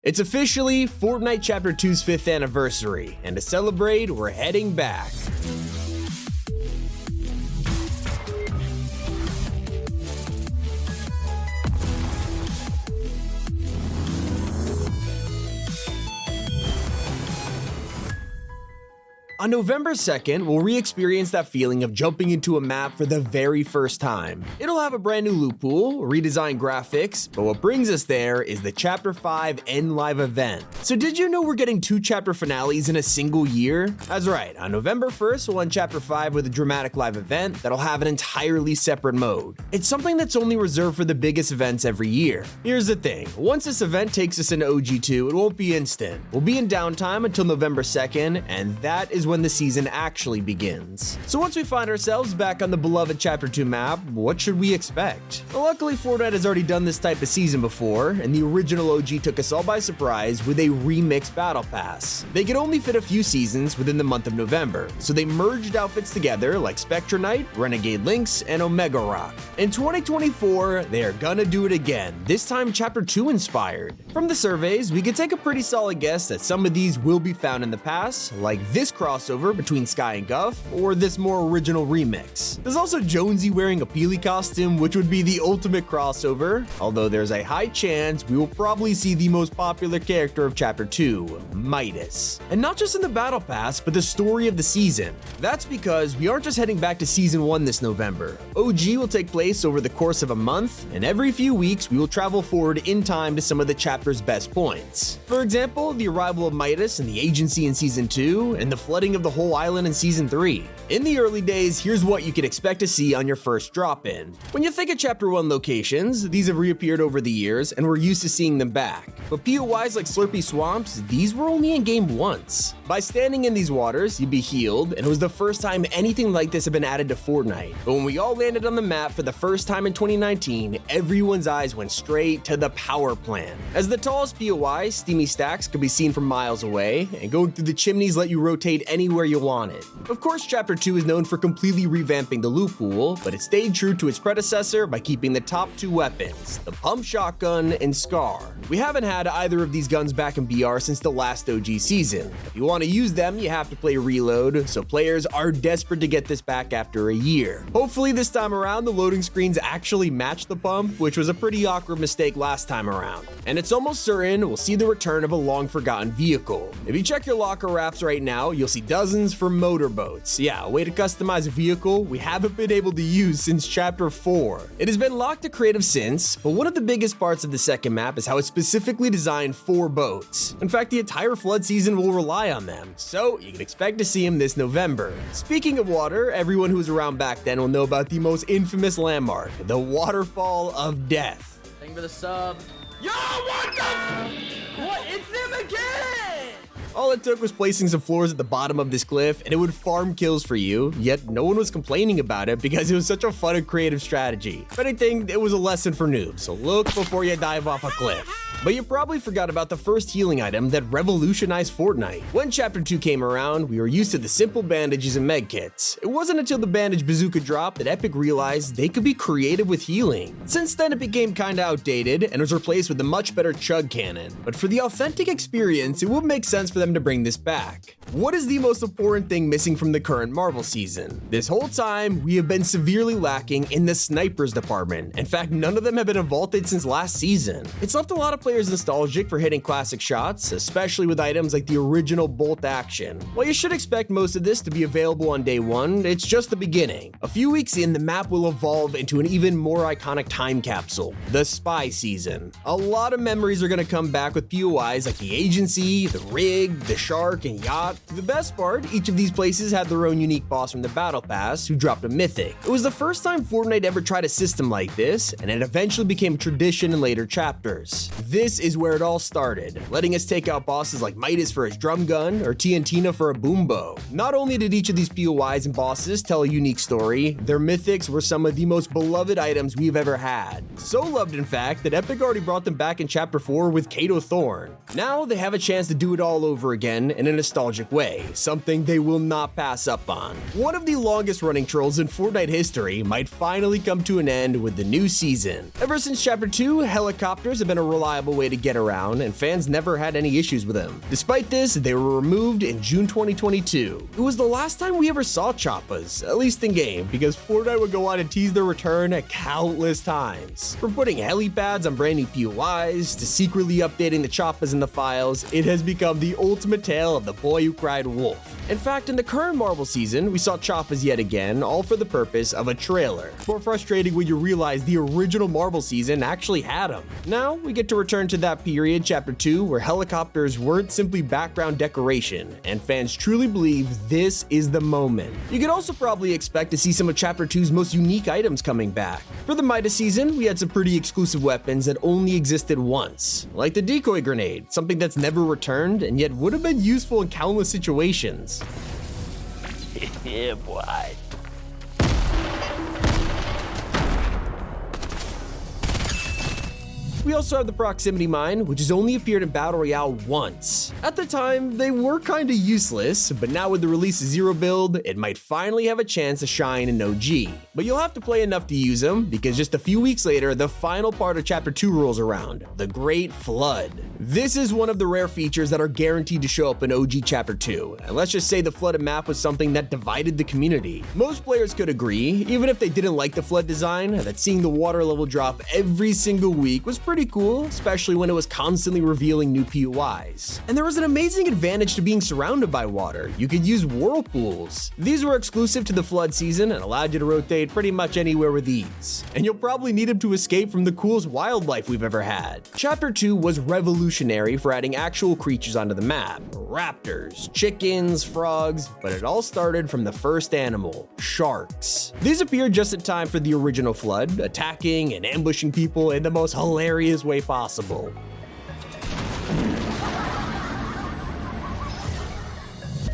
It's officially Fortnite Chapter 2's 5th anniversary, and to celebrate, we're heading back. On November 2nd, we'll re-experience that feeling of jumping into a map for the very first time. It'll have a brand new loot pool, redesigned graphics, but what brings us there is the Chapter 5 End Live event. So did you know we're getting 2 chapter finales in a single year? That's right, on November 1st, we'll end Chapter 5 with a dramatic live event that'll have an entirely separate mode. It's something that's only reserved for the biggest events every year. Here's the thing, once this event takes us into OG2, it won't be instant. We'll be in downtime until November 2nd, and that is when the season actually begins. So once we find ourselves back on the beloved Chapter 2 map, what should we expect? Well, luckily Fortnite has already done this type of season before, and the original OG took us all by surprise with a remixed battle pass. They could only fit a few seasons within the month of November, so they merged outfits together like Spectre Knight, Renegade Lynx, and Omega Rock. In 2024, they are gonna do it again, this time Chapter 2 inspired. From the surveys, we could take a pretty solid guess that some of these will be found in the past, like this crossover between Sky and Guff, or this more original remix. There's also Jonesy wearing a Peely costume, which would be the ultimate crossover, although there's a high chance we will probably see the most popular character of Chapter 2, Midas. And not just in the Battle Pass, but the story of the season. That's because we aren't just heading back to Season 1 this November. OG will take place over the course of a month, and every few weeks we will travel forward in time to some of the chapter's best points. For example, the arrival of Midas and the agency in Season 2, and the flooding of the whole island in Season 3. In the early days, here's what you can expect to see on your first drop-in. When you think of Chapter 1 locations, these have reappeared over the years, and we're used to seeing them back. But POIs like Slurpy Swamps, these were only in game once. By standing in these waters, you'd be healed, and it was the first time anything like this had been added to Fortnite. But when we all landed on the map for the first time in 2019, everyone's eyes went straight to the power plant. As the tallest POI, Steamy Stacks could be seen from miles away, and going through the chimneys let you rotate anywhere you wanted. Of course, Chapter 2 is known for completely revamping the loot pool, but it stayed true to its predecessor by keeping the top 2 weapons, the Pump Shotgun and Scar. We haven't had either of these guns back in BR since the last OG season. If you want to use them, you have to play Reload, so players are desperate to get this back after a year. Hopefully this time around, the loading screens actually match the pump, which was a pretty awkward mistake last time around. And it's almost certain we'll see the return of a long-forgotten vehicle. If you check your locker wraps right now, you'll see dozens for motorboats. Yeah, a way to customize a vehicle we haven't been able to use since Chapter 4. It has been locked to creative since, but one of the biggest parts of the second map is how it's specifically designed for boats. In fact, the entire flood season will rely on them, so you can expect to see them this November. Speaking of water, everyone who was around back then will know about the most infamous landmark, the Waterfall of Death. Thank you for the sub. Yo, what the? What? It's him again! All it took was placing some floors at the bottom of this cliff, and it would farm kills for you, yet no one was complaining about it because it was such a fun and creative strategy. If anything, it was a lesson for noobs, so look before you dive off a cliff. But you probably forgot about the first healing item that revolutionized Fortnite. When Chapter 2 came around, we were used to the simple bandages and medkits. It wasn't until the bandage bazooka dropped that Epic realized they could be creative with healing. Since then, it became kinda outdated and was replaced with a much better chug cannon. But for the authentic experience, it would make sense for them to bring this back. What is the most important thing missing from the current Marvel season? This whole time, we have been severely lacking in the snipers department. In fact, none of them have been vaulted since last season. It's left a lot of players nostalgic for hitting classic shots, especially with items like the original bolt action. While you should expect most of this to be available on day 1, it's just the beginning. A few weeks in, the map will evolve into an even more iconic time capsule, the Spy Season. A lot of memories are going to come back with POIs like the Agency, the Rig, the Shark, and Yacht. The best part, each of these places had their own unique boss from the Battle Pass who dropped a Mythic. It was the first time Fortnite ever tried a system like this, and it eventually became tradition in later chapters. This is where it all started, letting us take out bosses like Midas for his drum gun or TNTina for a boom bow. Not only did each of these POIs and bosses tell a unique story, their mythics were some of the most beloved items we've ever had. So loved, in fact, that Epic already brought them back in Chapter 4 with Kato Thorn. Now they have a chance to do it all over again in a nostalgic iconic way, something they will not pass up on. One of the longest running trolls in Fortnite history might finally come to an end with the new season. Ever since Chapter 2, helicopters have been a reliable way to get around, and fans never had any issues with them. Despite this, they were removed in June 2022. It was the last time we ever saw Choas, at least in game, because Fortnite would go on to tease their return countless times. From putting helipads on brand new POIs, to secretly updating the Chopas in the files, it has become the ultimate tale of the boy who cried wolf. In fact, in the current Marvel season, we saw Chopas yet again, all for the purpose of a trailer. More frustrating when you realize the original Marvel season actually had them. Now, we get to return to that period, Chapter 2, where helicopters weren't simply background decoration, and fans truly believe this is the moment. You could also probably expect to see some of Chapter 2's most unique items coming back. For the Mythic season, we had some pretty exclusive weapons that only existed once, like the decoy grenade, something that's never returned and yet would have been useful in countless situations. Yeah, boy. We also have the proximity mine, which has only appeared in Battle Royale once. At the time, they were kinda useless, but now with the release of Zero build, it might finally have a chance to shine in OG. But you'll have to play enough to use them, because just a few weeks later, the final part of Chapter 2 rolls around, the Great Flood. This is one of the rare features that are guaranteed to show up in OG Chapter 2, and let's just say the flooded map was something that divided the community. Most players could agree, even if they didn't like the flood design, that seeing the water level drop every single week was pretty cool, especially when it was constantly revealing new POIs. And there was an amazing advantage to being surrounded by water. You could use whirlpools. These were exclusive to the flood season and allowed you to rotate pretty much anywhere with ease. And you'll probably need them to escape from the coolest wildlife we've ever had. Chapter 2 was revolutionary for adding actual creatures onto the map. Raptors, chickens, frogs, but it all started from the first animal, sharks. These appeared just in time for the original flood, attacking and ambushing people in the most hilarious way possible.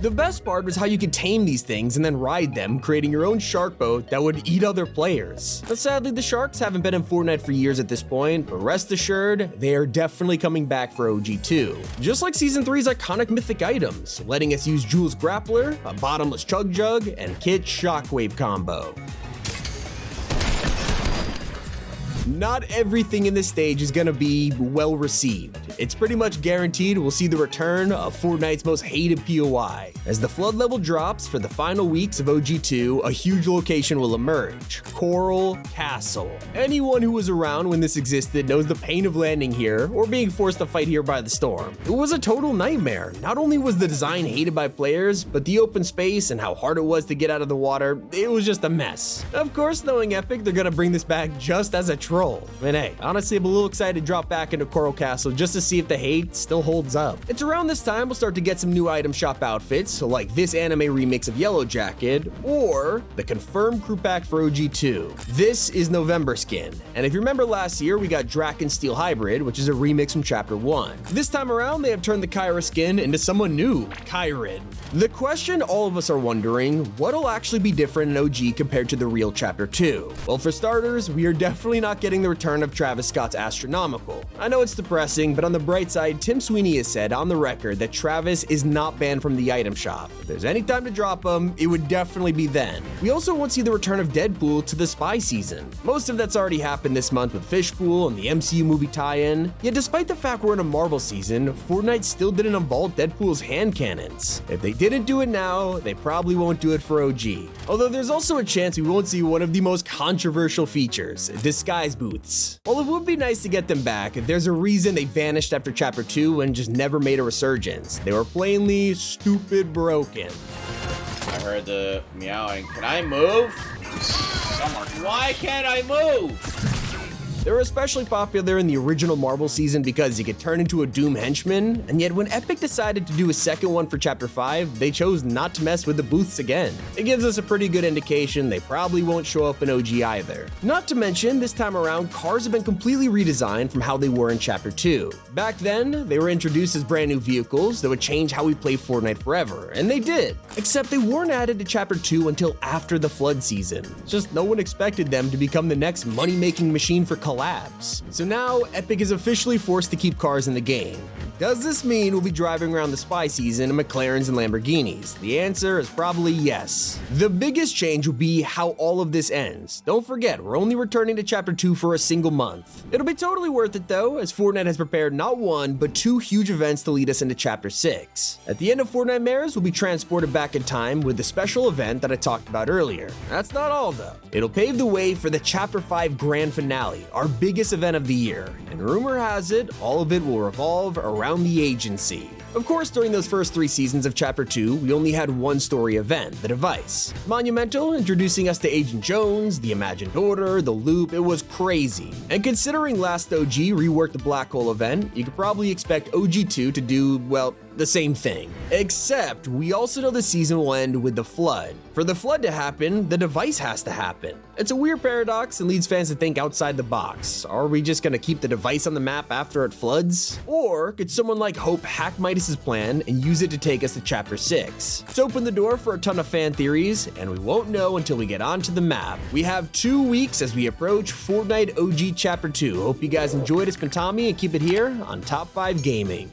The best part was how you could tame these things and then ride them, creating your own shark boat that would eat other players. But sadly, the sharks haven't been in Fortnite for years at this point, but rest assured, they are definitely coming back for OG2. Just like Season 3's iconic Mythic Items, letting us use Jules Grappler, a bottomless Chug Jug, and Kit Shockwave combo. Not everything in this stage is gonna be well received. It's pretty much guaranteed we'll see the return of Fortnite's most hated POI. As the flood level drops for the final weeks of OG2, a huge location will emerge: Coral Castle. Anyone who was around when this existed knows the pain of landing here or being forced to fight here by the storm. It was a total nightmare. Not only was the design hated by players, but the open space and how hard it was to get out of the water, it was just a mess. Of course, knowing Epic, they're gonna bring this back just as a troll. And hey, honestly, I'm a little excited to drop back into Coral Castle just to see if the hate still holds up. It's around this time we'll start to get some new item shop outfits, like this anime remix of Yellow Jacket, or the confirmed crew pack for OG2. This is November Skin, and if you remember last year, we got Draken Steel Hybrid, which is a remix from Chapter 1. This time around, they have turned the Kyra skin into someone new, Kyrid. The question all of us are wondering, what'll actually be different in OG compared to the real Chapter 2? Well, for starters, we are definitely not getting the return of Travis Scott's Astronomical. I know it's depressing, but on the bright side, Tim Sweeney has said on the record that Travis is not banned from the item shop. If there's any time to drop him, it would definitely be then. We also won't see the return of Deadpool to the spy season. Most of that's already happened this month with Fishpool and the MCU movie tie-in. Yet despite the fact we're in a Marvel season, Fortnite still didn't unvault Deadpool's hand cannons. If they didn't do it now, they probably won't do it for OG. Although there's also a chance we won't see one of the most controversial features, disguise booths. While it would be nice to get them back, there's a reason they vanished after Chapter 2 and just never made a resurgence. They were plainly stupid broken. I heard the meowing. Can I move? Why can't I move? They were especially popular in the original Marvel season because you could turn into a Doom henchman, and yet when Epic decided to do a second one for Chapter 5, they chose not to mess with the booths again. It gives us a pretty good indication they probably won't show up in OG either. Not to mention, this time around, cars have been completely redesigned from how they were in Chapter 2. Back then, they were introduced as brand new vehicles that would change how we play Fortnite forever, and they did. Except they weren't added to Chapter 2 until after the flood season. Just no one expected them to become the next money-making machine for collabs. So now, Epic is officially forced to keep cars in the game. Does this mean we'll be driving around the spy season in McLarens and Lamborghinis? The answer is probably yes. The biggest change will be how all of this ends. Don't forget, we're only returning to Chapter 2 for a single month. It'll be totally worth it though, as Fortnite has prepared not one, but 2 huge events to lead us into Chapter 6. At the end of Fortnite Mares, we'll be transported back in time with the special event that I talked about earlier. That's not all though. It'll pave the way for the Chapter 5 grand finale, our biggest event of the year. And rumor has it, all of it will revolve around the agency. Of course, during those first 3 seasons of Chapter 2, we only had one story event, the device. Monumental, introducing us to Agent Jones, the Imagined Order, the Loop, it was crazy. And considering last OG reworked the Black Hole event, you could probably expect OG2 to do, well, the same thing. Except, we also know the season will end with the Flood. For the Flood to happen, the device has to happen. It's a weird paradox and leads fans to think outside the box. Are we just gonna keep the device on the map after it floods? Or could someone like Hope hack Midas's plan and use it to take us to Chapter 6? It's opened the door for a ton of fan theories, and we won't know until we get onto the map. We have 2 weeks as we approach Fortnite OG Chapter 2. Hope you guys enjoyed. It's been Tommy, and keep it here on Top 5 Gaming.